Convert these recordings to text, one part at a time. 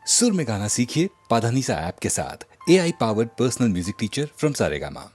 सुर में गाना सीखिए पाधानीसा ऐप के साथ। AI powered personal music teacher from Saregama.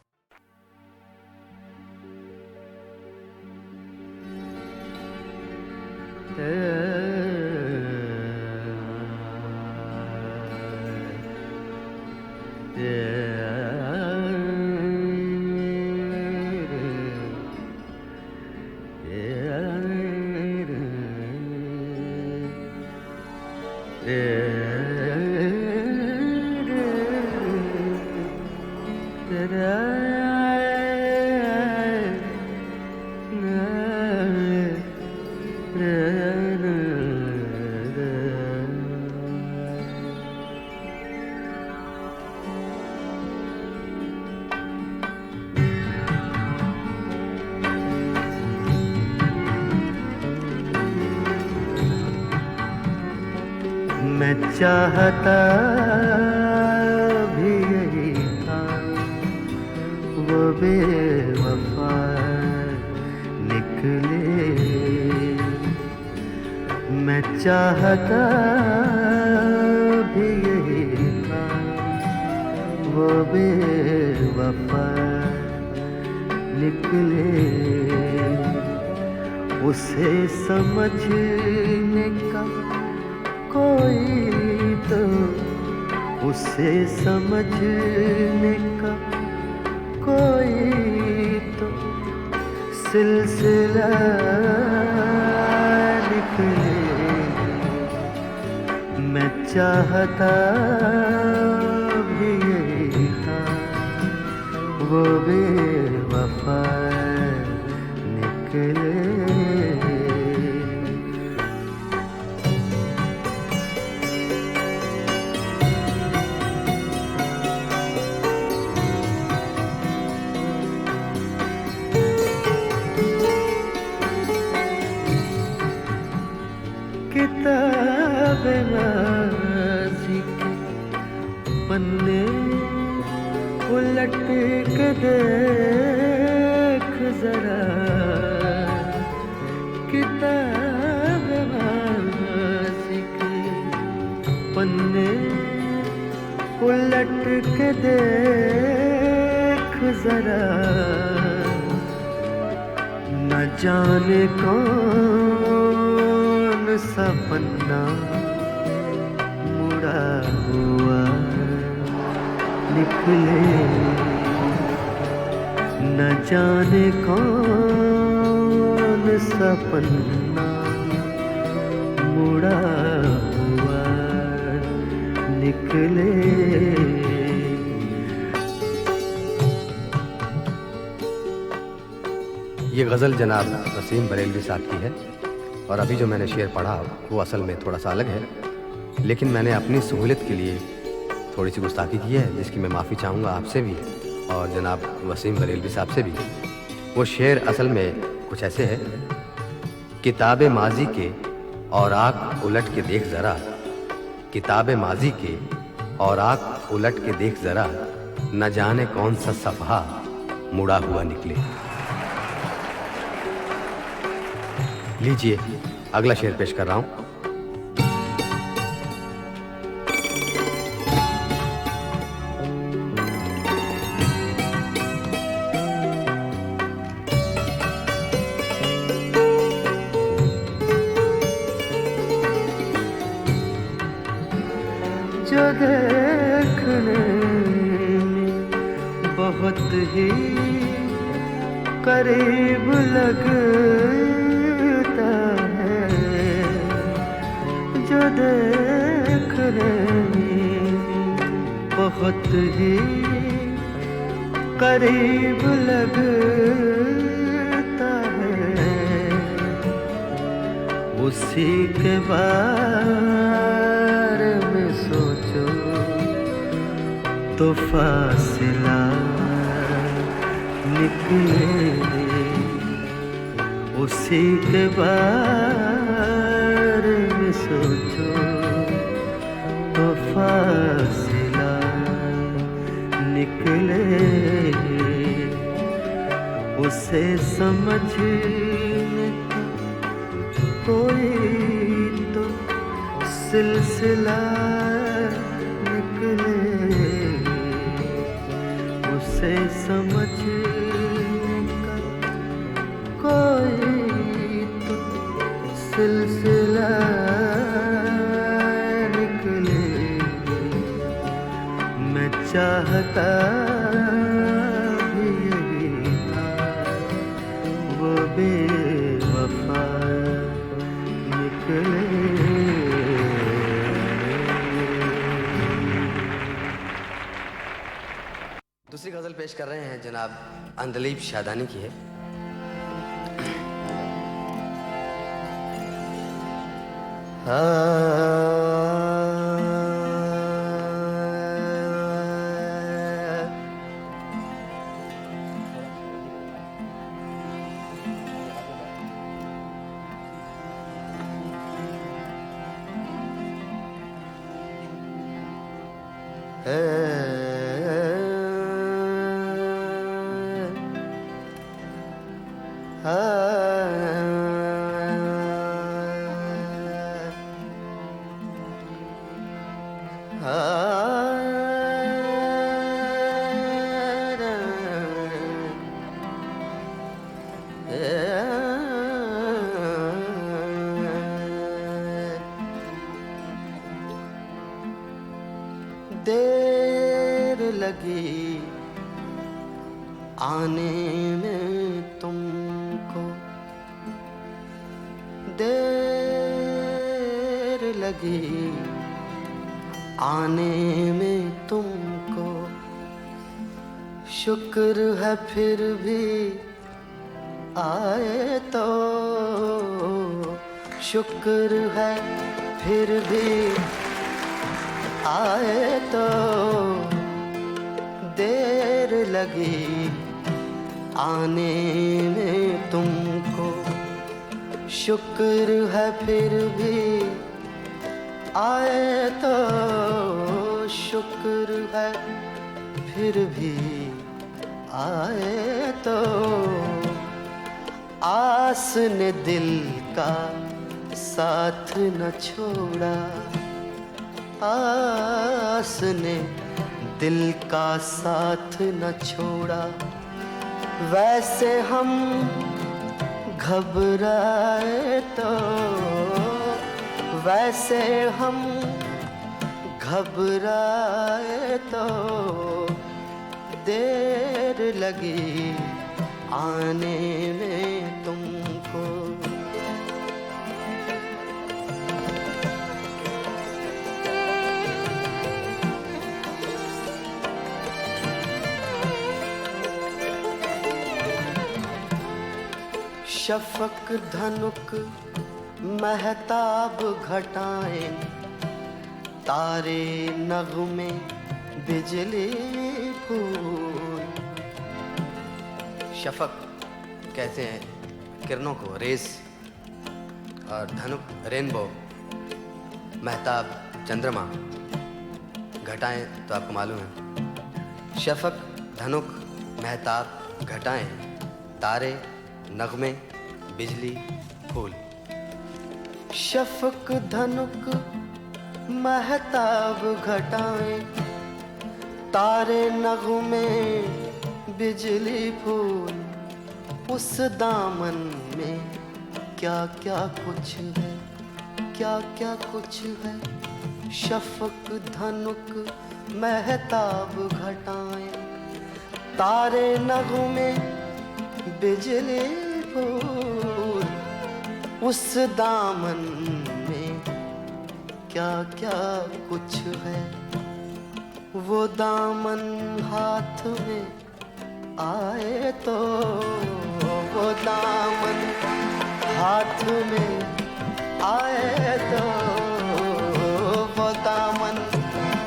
मैं चाहता भी यही था, वो बेवफा निकले। मैं चाहता भी यही था, वो बेवफा निकले। उसे समझने का कोई तो, उसे समझने का कोई तो सिलसिला निकले। मैं चाहता भी यही था, वो बेवफा निकले। किताब माज़ी के पन्ने उलट के देख जरा। किताब माज़ी के पन्ने उलट के देख जरा। न जाने कौन सा पन्ना मुड़ा हुआ निकले। न जाने कौन सा पन्ना मुड़ा हुआ निकले। ये गज़ल जनाब वसीम बरेलवी साहब की है और अभी जो मैंने शेर पढ़ा वो असल में थोड़ा सा अलग है, लेकिन मैंने अपनी सहूलियत के लिए थोड़ी सी गुस्ताखी की है, जिसकी मैं माफ़ी चाहूँगा आपसे भी और जनाब वसीम बरेलवी साहब से भी। वो शेर असल में कुछ ऐसे है। किताब माजी के और आँख उलट के देख ज़रा, किताब माजी के और आँख उलट के देख ज़रा, न जाने कौन सा सफ़हा मुड़ा हुआ निकले। लीजिए अगला शेर पेश कर रहा हूं। जो देखने में बहुत ही करीब लगता है, जो देखने में बहुत ही करीब लगता है, उसी के बारे में सोचो तो फासिला निकले। उसी के बारे में सोचो तो फासिला निकले। उसे समझने का कोई तो सिलसिला उसे समझने का कोई तो सिलसिला निकले। मैं चाहता भी यही था, वो बेवफा निकले। दूसरी गज़ल पेश कर रहे हैं जनाब अंदलीब शादानी की है। देर लगी आने में तुमको, देर लगी आने में तुमको। शुक्र है फिर भी आए तो, शुक्र है फिर भी आए तो। देर लगी आने में तुमको, शुक्र है फिर भी आए तो, शुक्र है फिर भी आए तो। आस ने दिल का साथ न छोड़ा, आस ने दिल का साथ न छोड़ा। वैसे हम घबराए तो, वैसे हम घबराए तो। देर लगी आने में तुमको। शफक धनुक महताब घटाएं, तारे नगमे बिजली फूल। शफक कहते हैं किरणों को, रेस, और धनुक रेनबो, महताब चंद्रमा। घटाएं तो आपको मालूम है, शफक धनुक महताब घटाएं, तारे नगमे बिजली फूल। शफक धनुक महताब घटाएं, तारे नगमे बिजली फूल। उस दामन में क्या क्या कुछ है, क्या क्या कुछ है। शफक धनुक महताब घटाएं, तारे नगमे बिजली फूल। उस दामन में क्या क्या कुछ है। वो दामन हाथ में आए तो, वो दामन हाथ में आए तो, वो दामन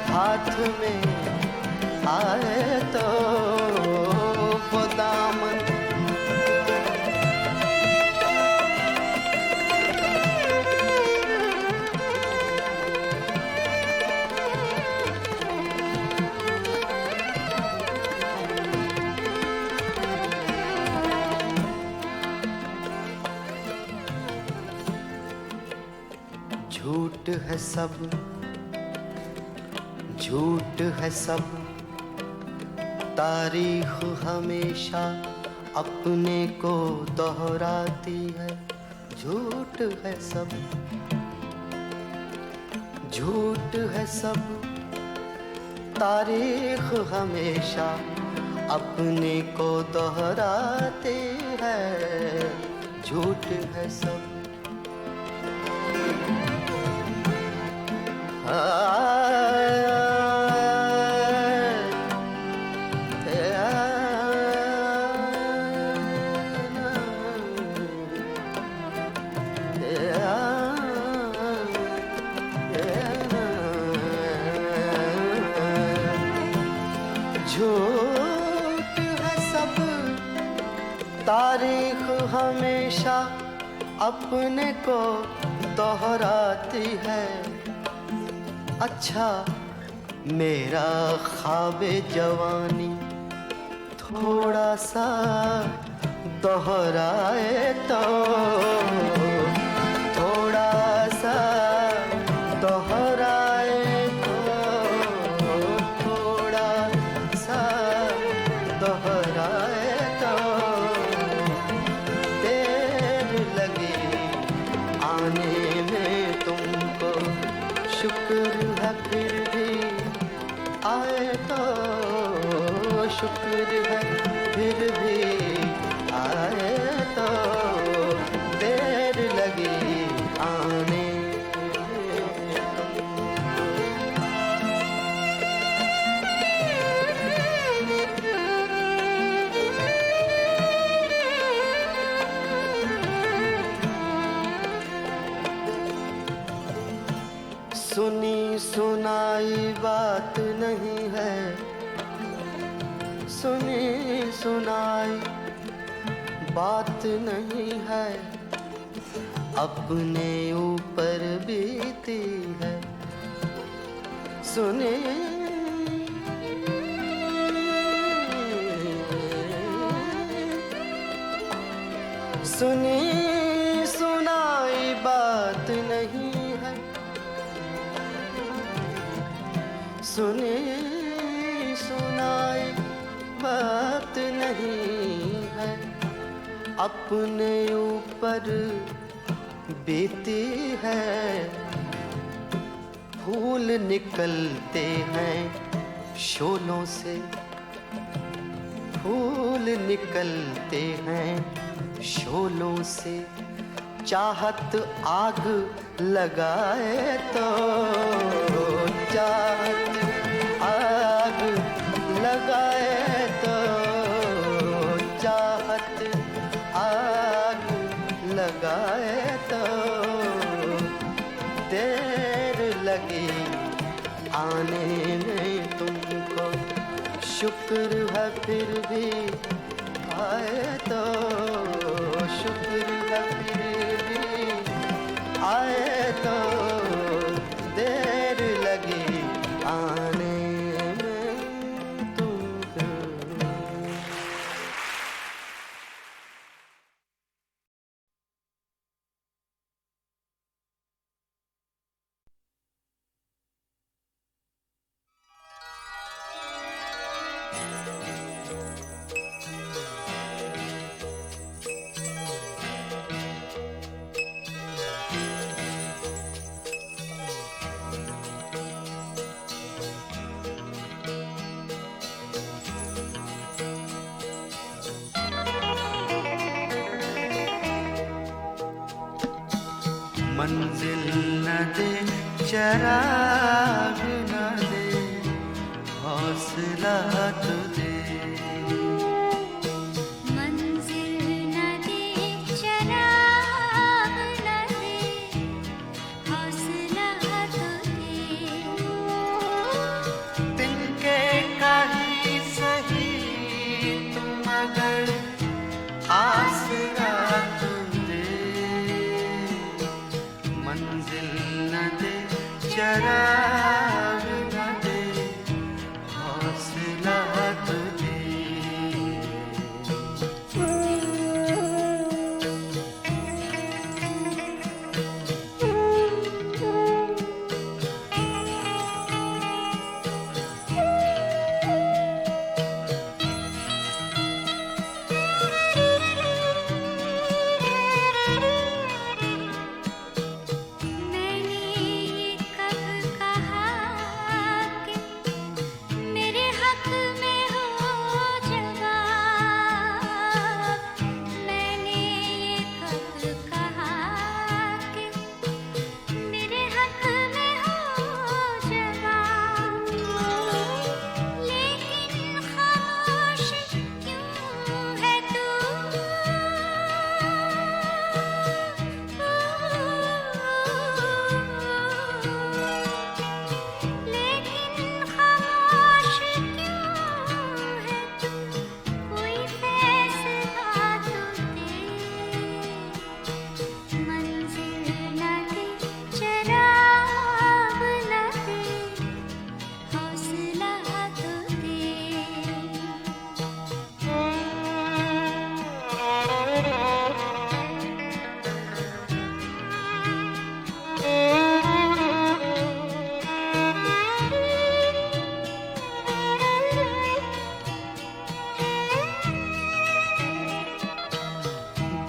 हाथ में आए तो, वो दामन। झूठ है सब, झूठ है सब, तारीख हमेशा अपने को दोहराती है, झूठ है सब, झूठ है सब। तारीख हमेशा अपने को दोहराती है, झूठ है सब। झूठ है सब। तारीख हमेशा अपने को दोहराती है। अच्छा मेरा ख्वाबे जवानी थोड़ा सा दोहराए तो, थोड़ा सा दोहराए तो, थोड़ा सा दोहराए तो, देर लगी आने में तुमको, शुक्र है फिर भी आए तो, शुक्र है फिर भी आए तो, देर लगी आने सुनी सुनाई बात नहीं है, सुनी सुनाई बात नहीं है, अपने ऊपर बीती है। सुनी सुनी सुनाई बात नहीं है, सुनी सुनाई बात नहीं है, अपने ऊपर बीती है। फूल निकलते हैं शोलों से, फूल निकलते हैं शोलों से, चाहत आग लगाए तो, चाहत आग लगाए तो, चाहत आग लगाए तो, देर लगी आने में तुमको, शुक्र है फिर भी आए तो, शुक्र है फिर भी आए तो, देर लगी आने में तुमको। मंजिल न दे चराग न दे, हौसला तो दे। मंजिल न दे चराग न दे, हौसला तो दे। तिनके कहीं सही तुम अगर आसरा तो दे, मंजिल न दे चराग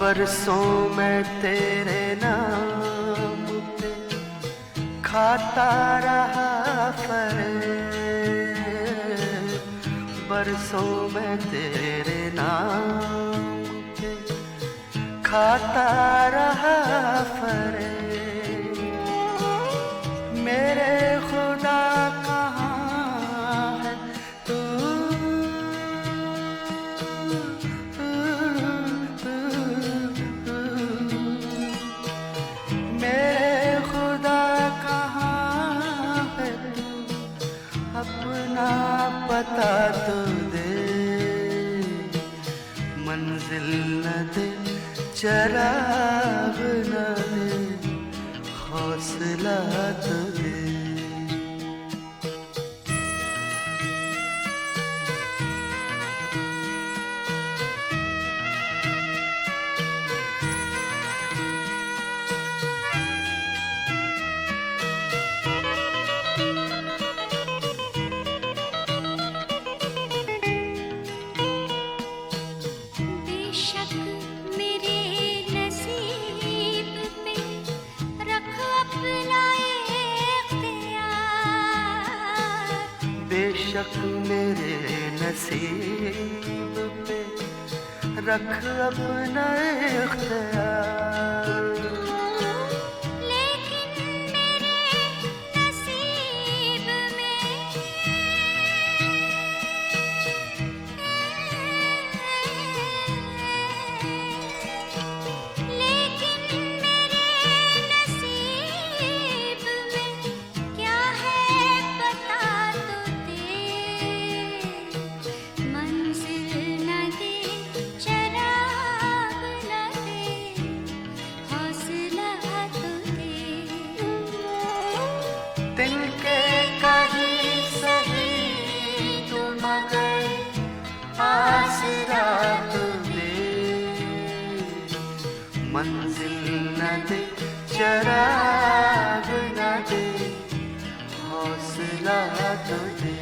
बरसों में तेरे नाम पे खाता रहा फरेब, बरसों में तेरे नाम पे खाता रहा फरेब। मेरे खुदा कहाँ है तू, मेरे खुदा कहाँ है तू, अपना पता तो दे, मंजिल न दे चराग न दे, हौसला तो दे। बेशक मेरे नसीब पे रख अपना इख्तियार, बेशक मेरे नसीब पे रख अपना इख्तियार, लेकिन मेरे नसीब में लेकिन मेरे नसीब में क्या है बता तो दे, मंजिल न दे चराग न दे, हौसला तो दे। दिल के कहीं सही तू मगर आसरा तो दे, मंजिल न दे चराग न दे, हौसला तो दे।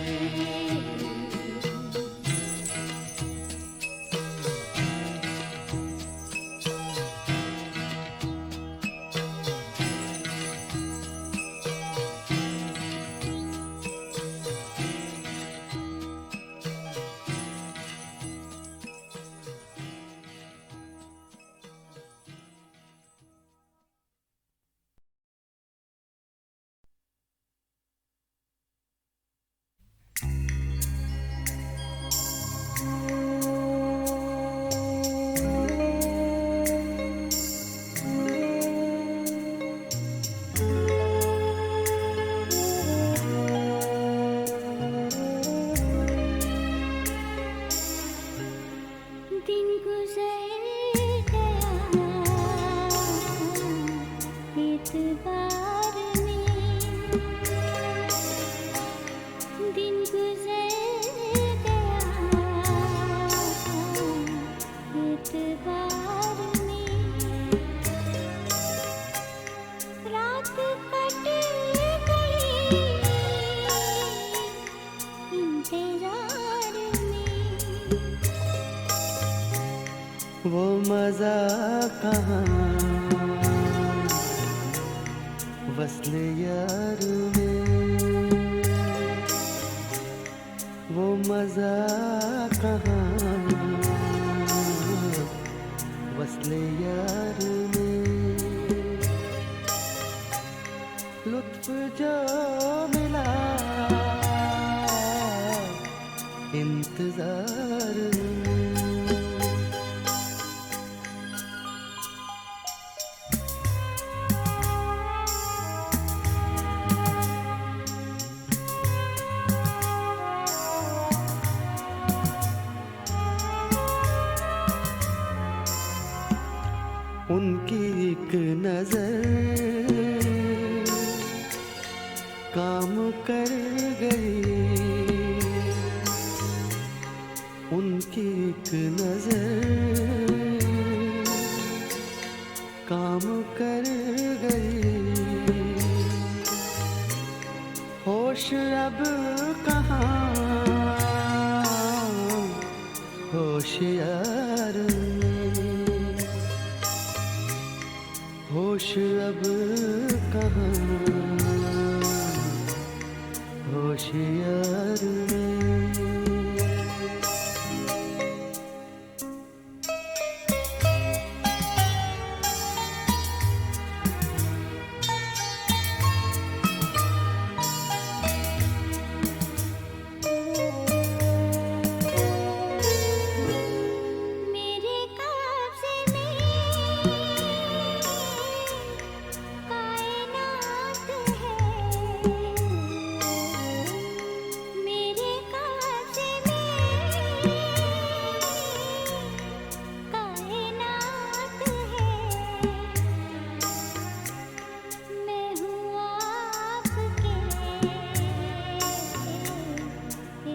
दिन गुजर गया एतबार में, दिन गुजर गया एतबार में, रात कट गई इंतजार में। वो मजा कहाँ वस्ल यार में, वो मजा कहाँ वस्ल यार में, लुत्फ जो मिला इंतजार में। उनकी एक नजर काम कर गई, उनकी एक नजर काम कर गई, होश अब कहाँ होशियार में। होश अब कहाँ होशियार में। मेरे कब्ज़े में कायनात है, मेरे कब्ज़े में कायनात है। मैं हूँ आपके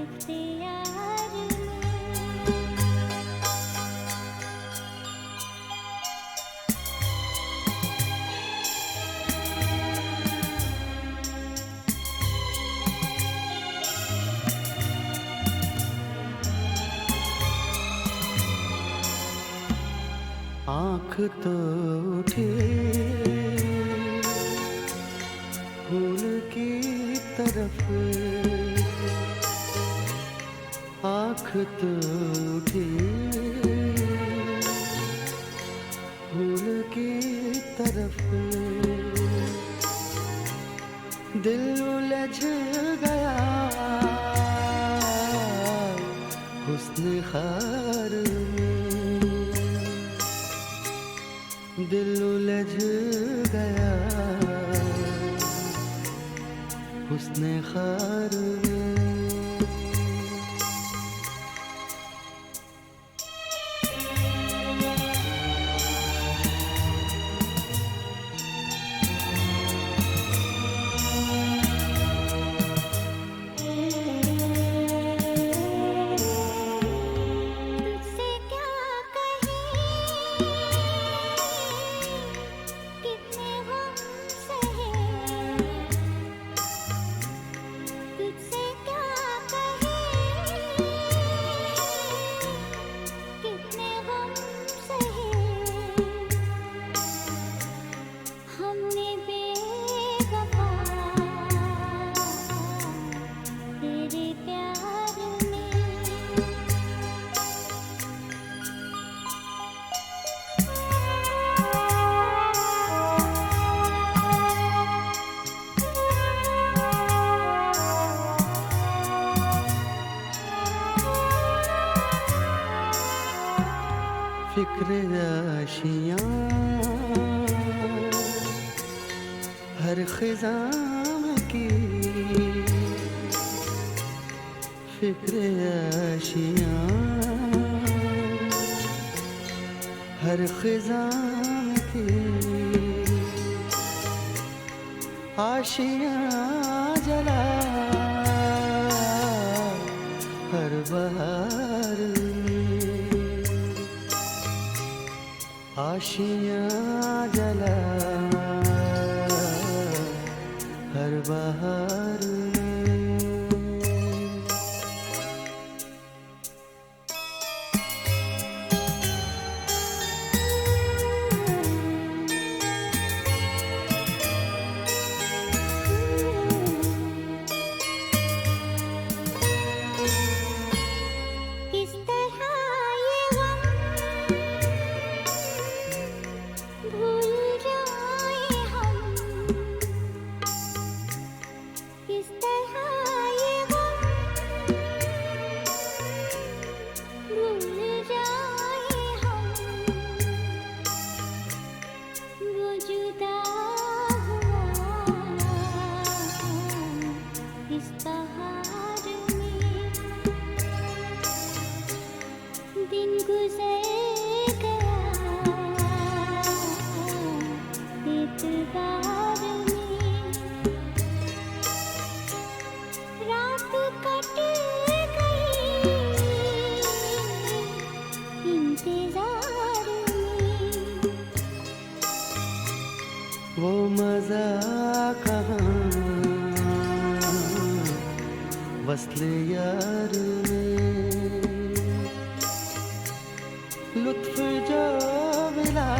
इख्तियार में। आँख तो उठे फूल की तरफ, आँख तो उठे फूल की तरफ। दिल उलझ गया हुस्न खार में, दिल उलझ गया हुस्न खार में। तुझसे क्या कहें, कितने गम सहे। तुझसे क्या कहें, कितने गम सहे। हमने बेवफा तेरे प्यार में। फिक्र आशियाँ हर ख़िज़ां की, फिक्र आशियाँ हर ख़िज़ां की। आशियाँ जला हर बहार में, आशियाँ जला हर बहार में। इस तरह ये गम भूल जाए हम, इस तरह ये गम भूल जाए हम। वो जुदा हुआ इस बहार में, दिन गुजर गया एतबार में। रात कट गई इंतजार में। वो मज़ा कहाँ वस्ल यार में, लुत्फ़ जो मिला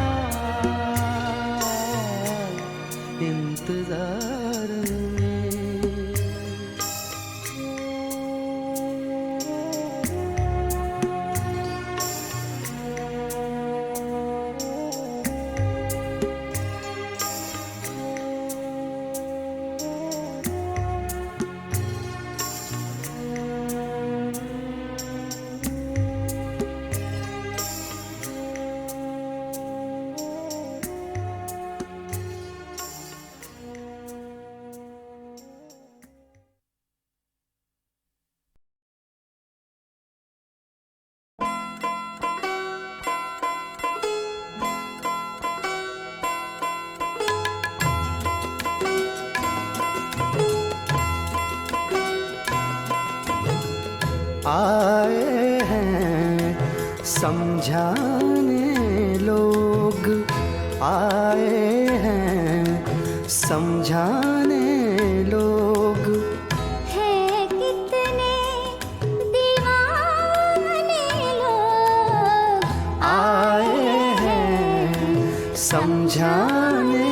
आए हैं समझाने लोग, आए हैं समझाने लोग। हैं कितने दीवाने लोग, आए हैं समझाने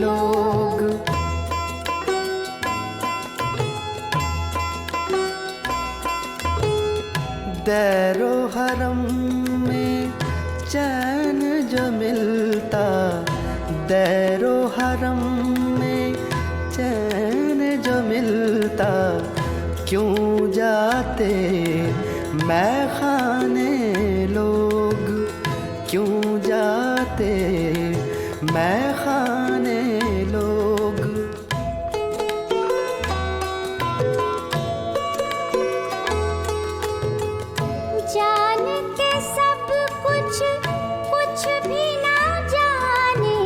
लोग। दैरो हरम में चैन जो मिलता, दैरो हरम में चैन जो मिलता, क्यों जाते मैं खाने लोग, क्यों जाते मैं खाने लोग। जान के सब कुछ कुछ भी ना जाने,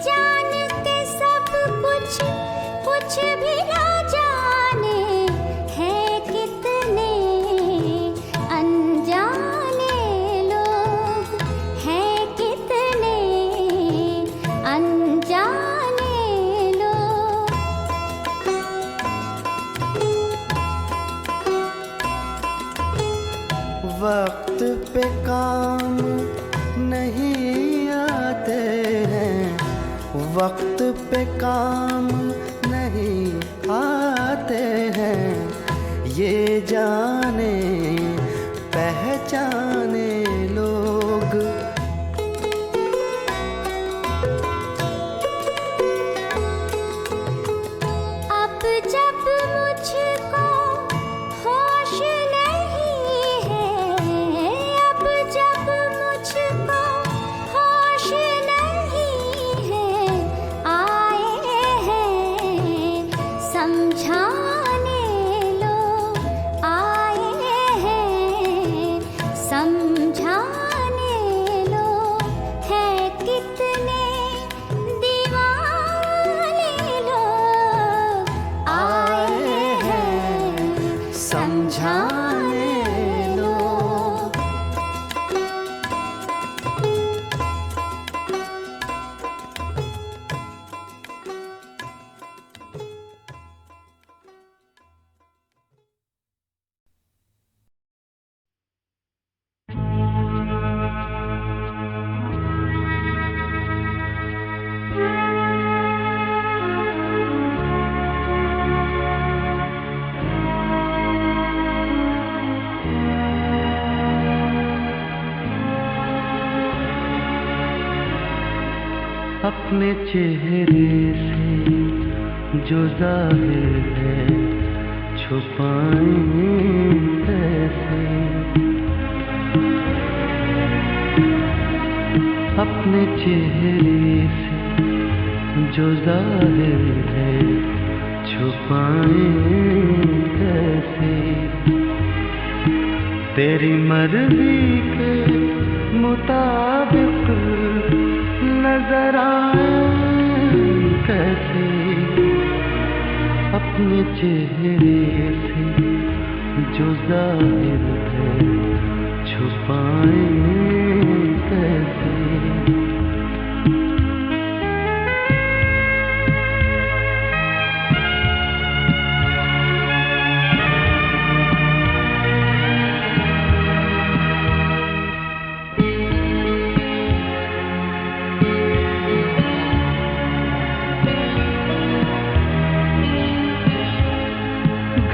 जान के सब कुछ कुछ भी ना जाने, हैं कितने अनजाने लोग, हैं कितने अनजाने लोग। वक्त पे काम नहीं आते हैं, वक्त पे काम नहीं आते हैं, ये जाने पहचाने लोग। अब जब मुझको होश नहीं है, अब जब मुझको होश नहीं है, आए हैं समझाने लोग, आए हैं समझाने लोग। हैं कितने दीवाने लोग, आए हैं समझाने लोग। अपने चेहरे से जो ज़ाहिर है छुपाएं कैसे, अपने चेहरे से जो ज़ाहिर है छुपाएं कैसे। तेरी मर्जी के मुताबिक नजर आए कैसे, अपने चेहरे से जो जाहिर है छुपाएं कैसे।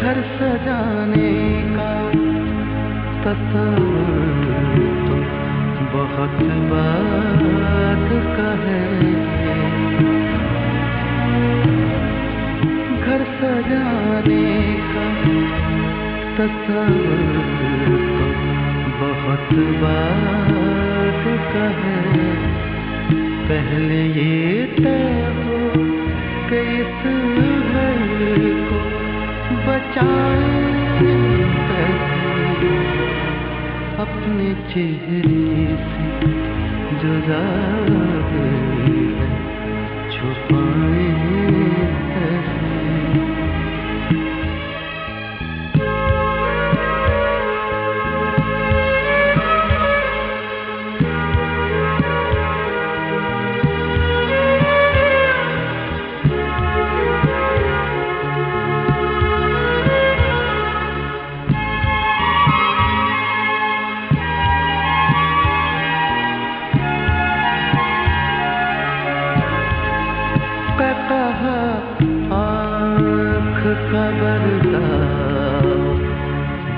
घर सजाने का तसव्वुर तो बहुत बात का है, घर सजाने का तसव्वुर तो बहुत बात का है। पहले ये तय हो कि इस घर को बचाएं कैसे, अपने चेहरे से जो जाहिर है छुपाएं कैसे।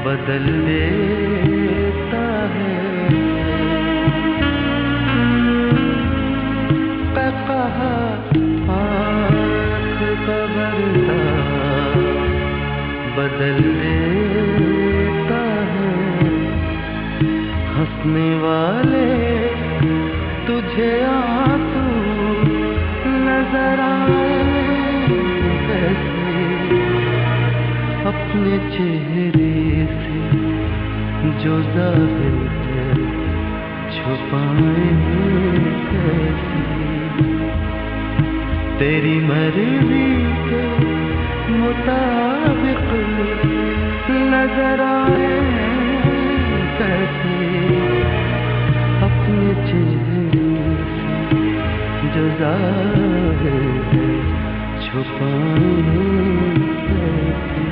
बदल देता है। कहा आँख का पर्दा बदल देता है। हंसने वाले तुझे आंसू नजर आए कैसे, अपने चेहरे से जो जाहिर है छुपाए कैसे। तेरी मर्जी के मुताबिक नजर आए कैसे, अपने चेहरे से जो जाहिर है छुपाए कैसे।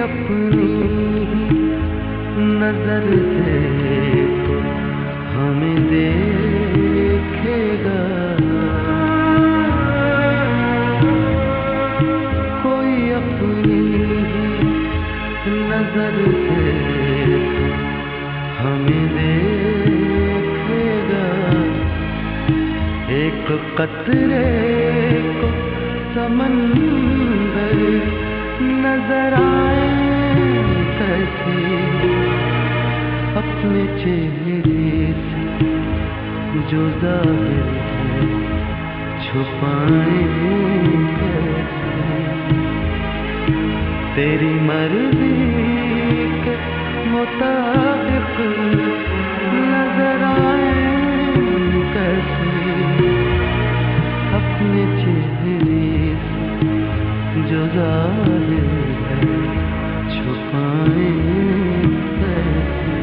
अपनी नजर से तो हमें देखेगा, कोई अपनी नजर से तो हमें देखेगा। एक कतरे को समंदर नजर आए कैसे, अपने चेहरे से जो जाहिर है छुपाए कैसे। तेरी मर्जी के मुताबिक नजर आए कैसे, अपने चेहरे से जो जाहिर है छुपाए कैसे।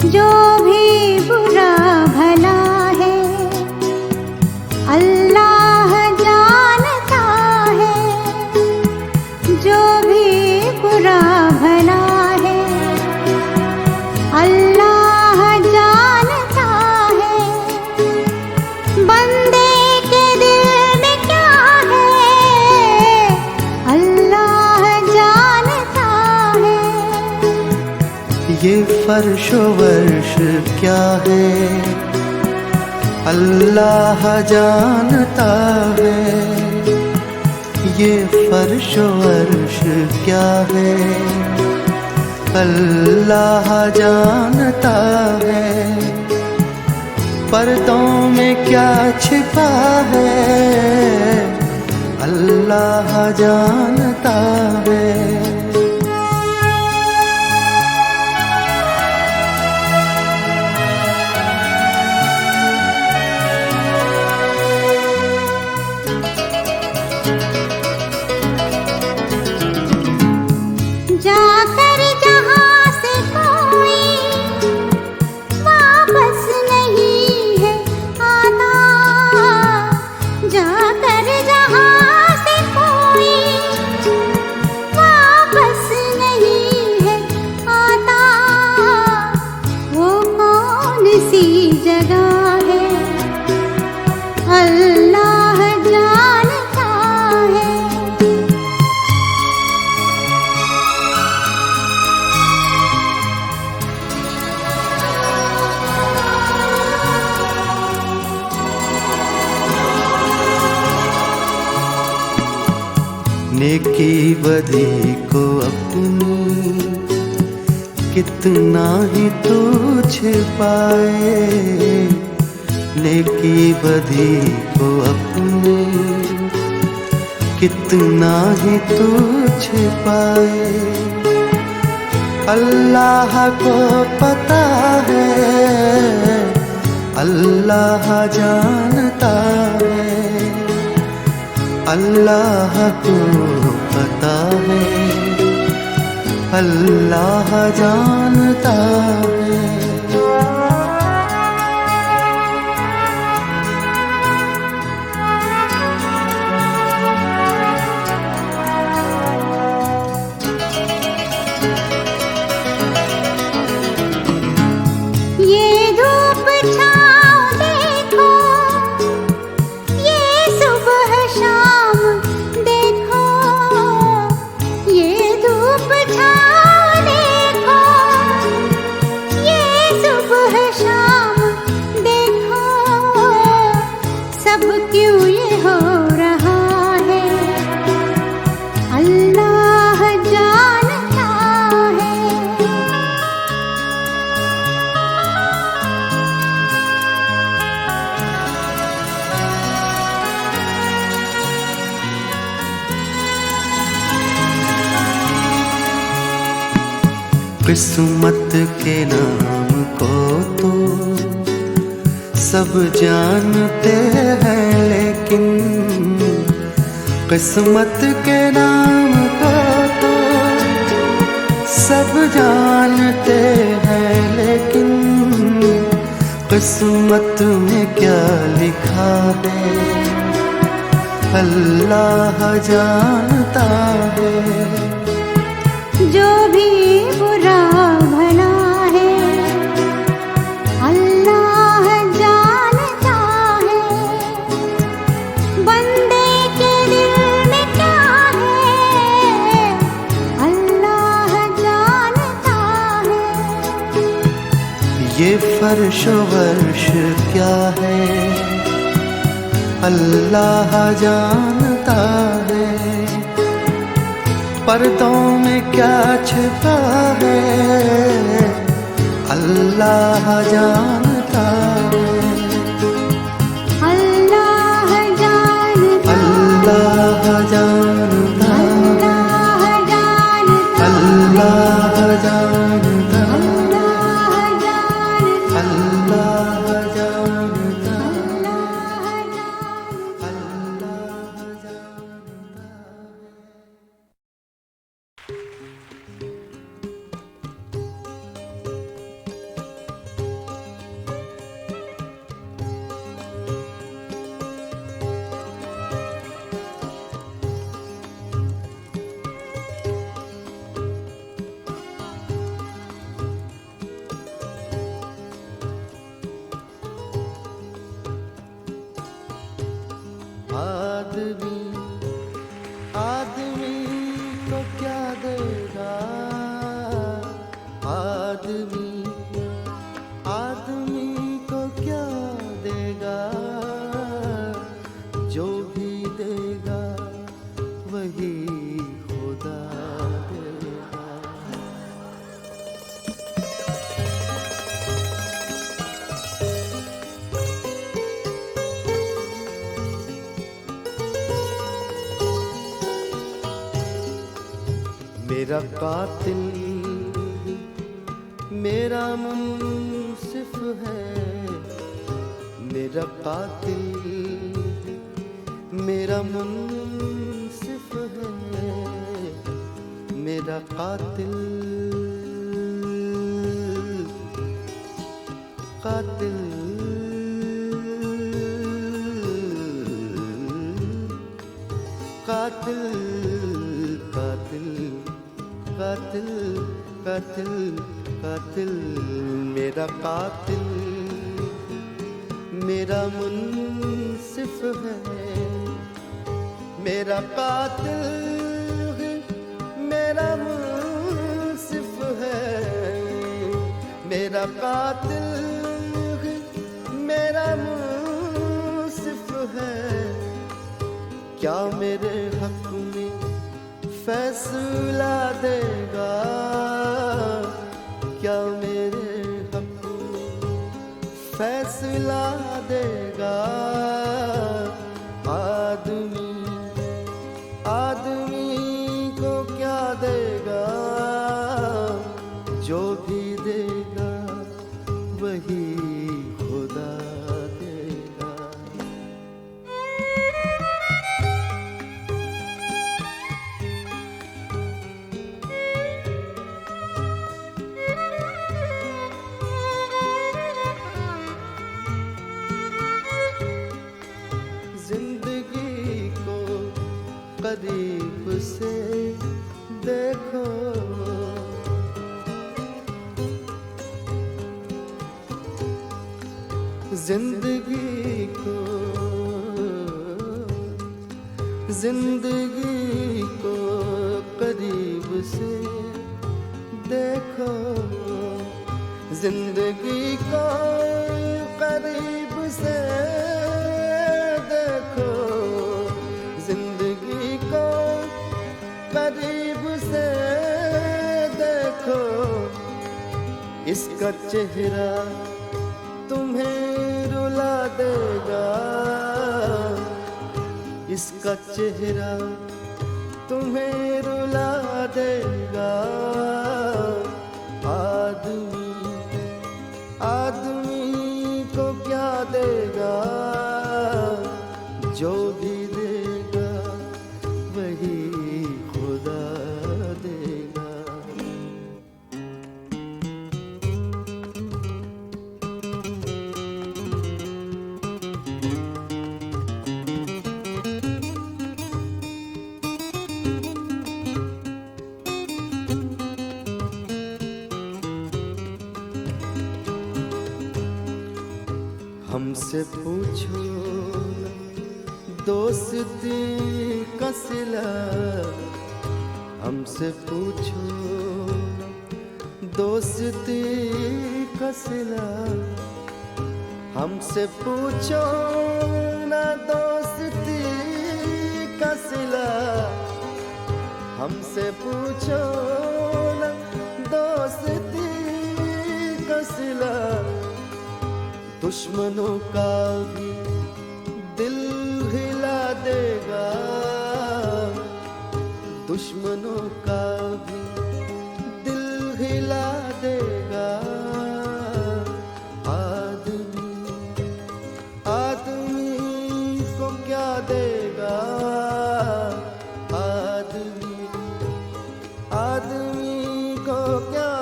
जो भी बुरा भला है अल्लाह जानता है, जो भी बुरा भला है अल्लाह जानता है। बंदे के दिल में क्या है अल्लाह जानता है। ये फर्शो वर्श क्या है अल्लाह जानता है। ये फर्शो वर्श क्या है अल्लाह जानता है। पर्दों में क्या छिपा है अल्लाह जानता है। जाकर जहाँ से कोई वापस नहीं है आता, जाकर जहाँ से कोई नेकी बदी को अपनी कितना ही तू छिपाए, नेकी बदी को अपनी कितना ही तू छिपाए। अल्लाह को पता है, अल्लाह जानता है, अल्लाह को पता है, अल्लाह जानता है। ये धूप छाँव देखो, ये सुबह शाम देखो, ये धूप छाँव देखो, ये सुबह शाम देखो, सब क्यों ये हो रहा है, अल्लाह जानता है। किस्मत के नाम को तो सब जानते हैं, लेकिन किस्मत के नाम को तो सब जानते हैं, लेकिन किस्मत में क्या लिखा है अल्लाह जानता है। जो भी बुरा भला है अल्लाह जानता है, बंदे के दिल में क्या है अल्लाह जानता है। ये फर्श वर्श क्या है अल्लाह जानता है, पर्दों में क्या छिपा है अल्लाह जानता है। अल्लाह जानता, अल्लाह जानता, अल्लाह जानता, अल्लाह जानता, अल्लाह जानता, अल्लाह जानता, अल्लाह जानता। आदमी आदमी को क्या देगा, आदमी आदमी को क्या देगा, जो भी देगा वही खुदा देगा। मेरा कातिल मेरा मुंसिफ है, मेरा कातिल मेरा मुंसिफ है, मेरा कातिल कातिल कातिल कातिल कातिल कातिल कातिल मेरा कातिल मेरा मुंसिफ है, मेरा कातिल मेरा मुंसिफ है, मेरा कातिल मेरा मुंसिफ है। क्या मेरे हक में फैसला देगा क्या मेरे हक, फैसला देगा आदमी, आदमी को क्या देगा, जो भी देगा वही खुदा देगा। जिंदगी को करीब से देखो, जिंदगी को, जिंदगी को करीब से देखो, जिंदगी को करीब से देखो, जिंदगी को करीब से देखो, इसका चेहरा तुम्हें रुला देगा, इसका चेहरा तुम्हें रुला देगा। आदमी, आदमी को क्या देगा, जो भी देगा वही खुदा देगा। हमसे पूछो दोस्ती का सिला, हमसे पूछो दोस्ती का सिला, हमसे पूछो ना दोस्ती का सिला, हमसे पूछो ना दोस्ती का सिला। दुश्मनों का भी दिल हिला देगा, दुश्मनों का भी दिल हिला देगा। आदमी, आदमी को क्या देगा, आदमी, आदमी को क्या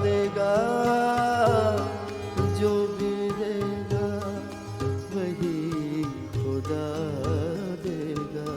देगा, जो भी देगा वही खुदा देगा।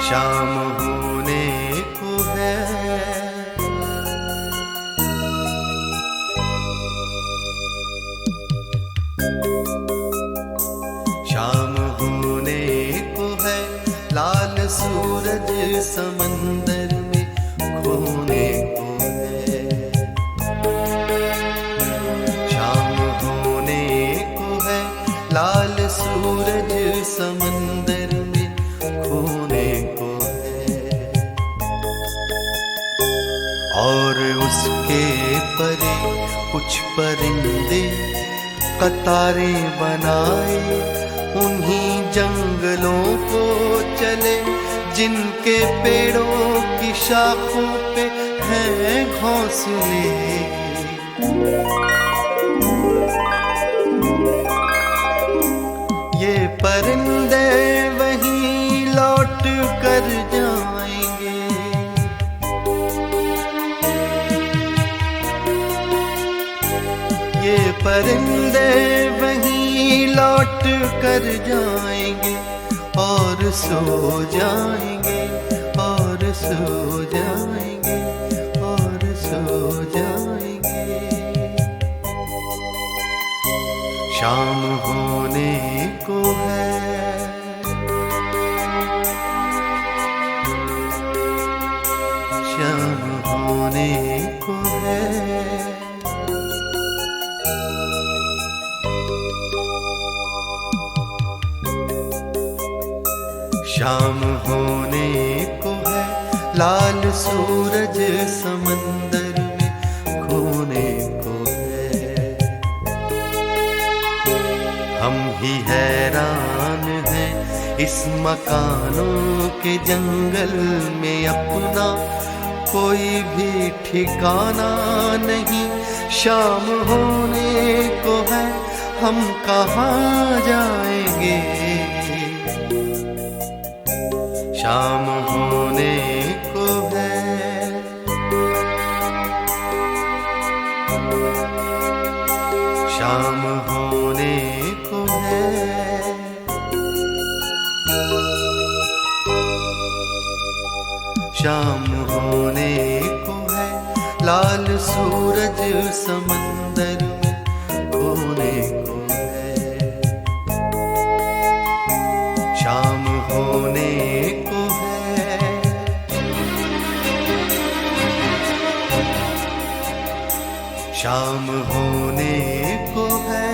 शाम होने को है, शाम होने को है, लाल सूरज समंदर में खोने को है। शाम होने को है, लाल सूरज समंदर में खोने को है। और उसके परे कुछ परिंदे कतारें बनाए, उन्हीं जंगलों को चले जिनके पेड़ों की शाखों पे हैं घोंसले। ये परिंदे वहीं लौट कर जाएंगे, कर जाएंगे और सो जाएंगे और सो जाएंगे और सो जाएंगे। शाम होने को है, शाम होने को है। शाम होने को है, लाल सूरज समंदर में खोने को है। हम ही हैरान हैं इस मकानों के जंगल में, अपना कोई भी ठिकाना नहीं। शाम होने को है, हम कहाँ जाएंगे? शाम होने को है, शाम होने को है। शाम होने को है, लाल सूरज समंदर में खोने को है। शाम होने को है, शाम होने को है।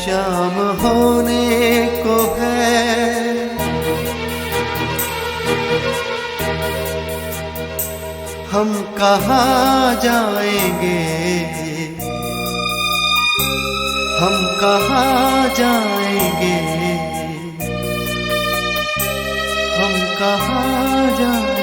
शाम होने को है, हम कहाँ जाएंगे? हम कहाँ जाएंगे? हम कहाँ जाएंगे?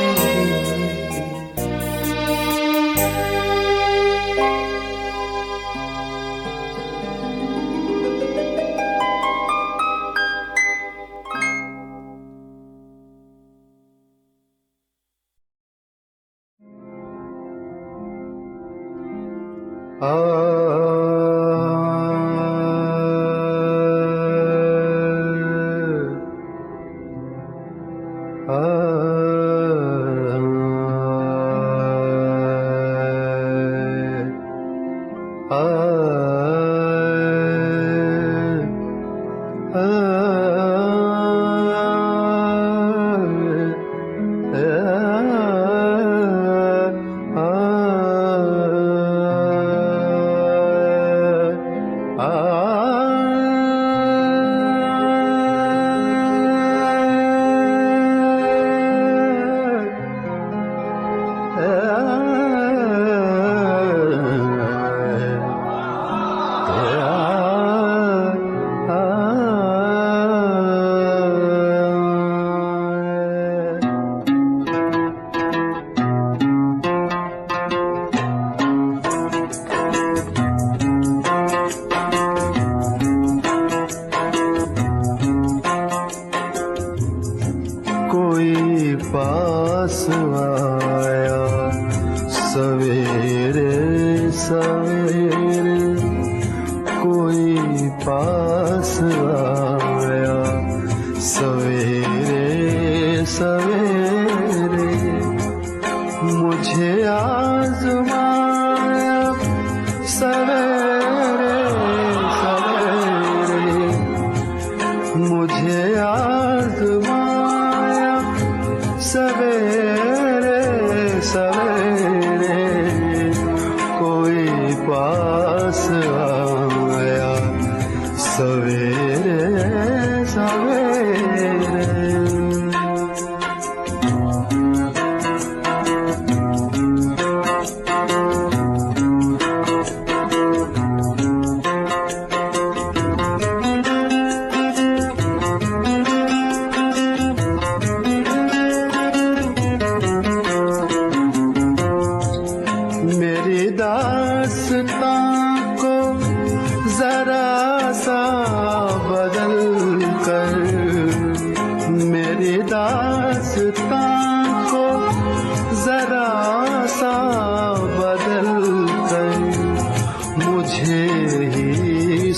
सवेरे सवेरे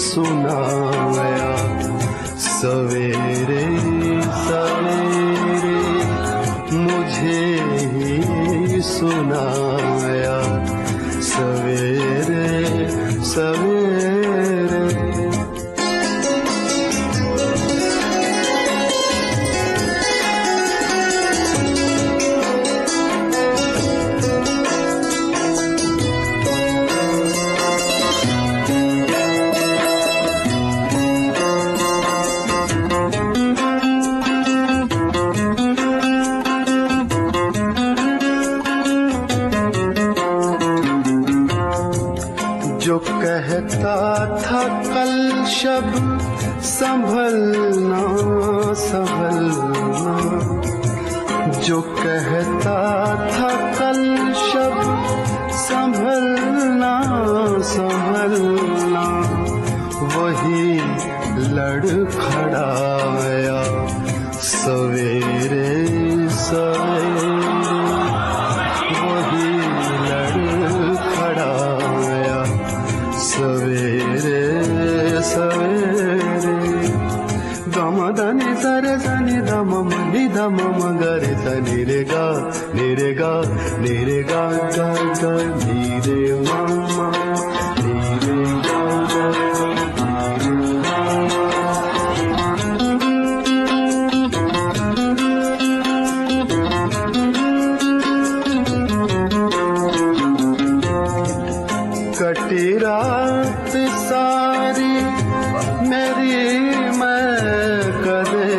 सुनाया, सवेरे सवेरे मुझे ही सुनाया, सवेरे सवेरे। जो कहता था कल शब संभलना संभलना, जो कहता था कल शब संभलना संभलना, वही लड़खड़ाया, सवेरे सवेरे वही लड़खड़ाया, सवेरे सवेरे। गम धनि सरे सनि धम मनि धम मगरे सनि रे गा गा गा गा नी रे मामा नी रे गा गा। कटी रात सारी मेरी मैं कदे,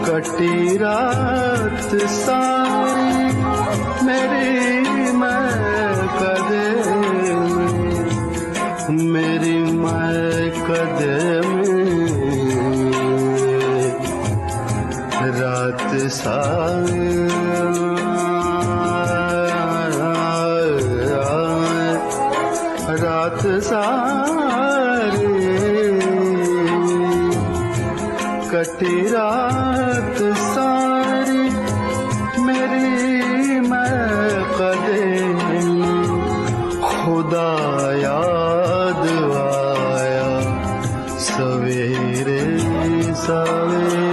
कटी रात सारी मेरी मैं कदे, मेरी मैं कदे में रात सारी रात सारी कटी रात सारी मेरी मैं कदे, खुदा याद आया, सवेरे सवेरे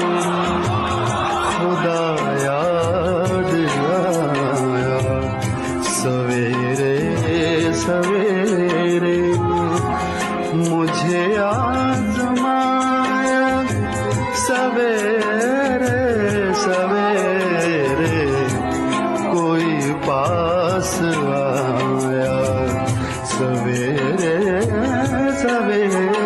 खुदा याद आया, सवेरे सवेरे मुझे आजमाया, सवेरे सवेरे कोई पास आया, सवेरे सवेरे।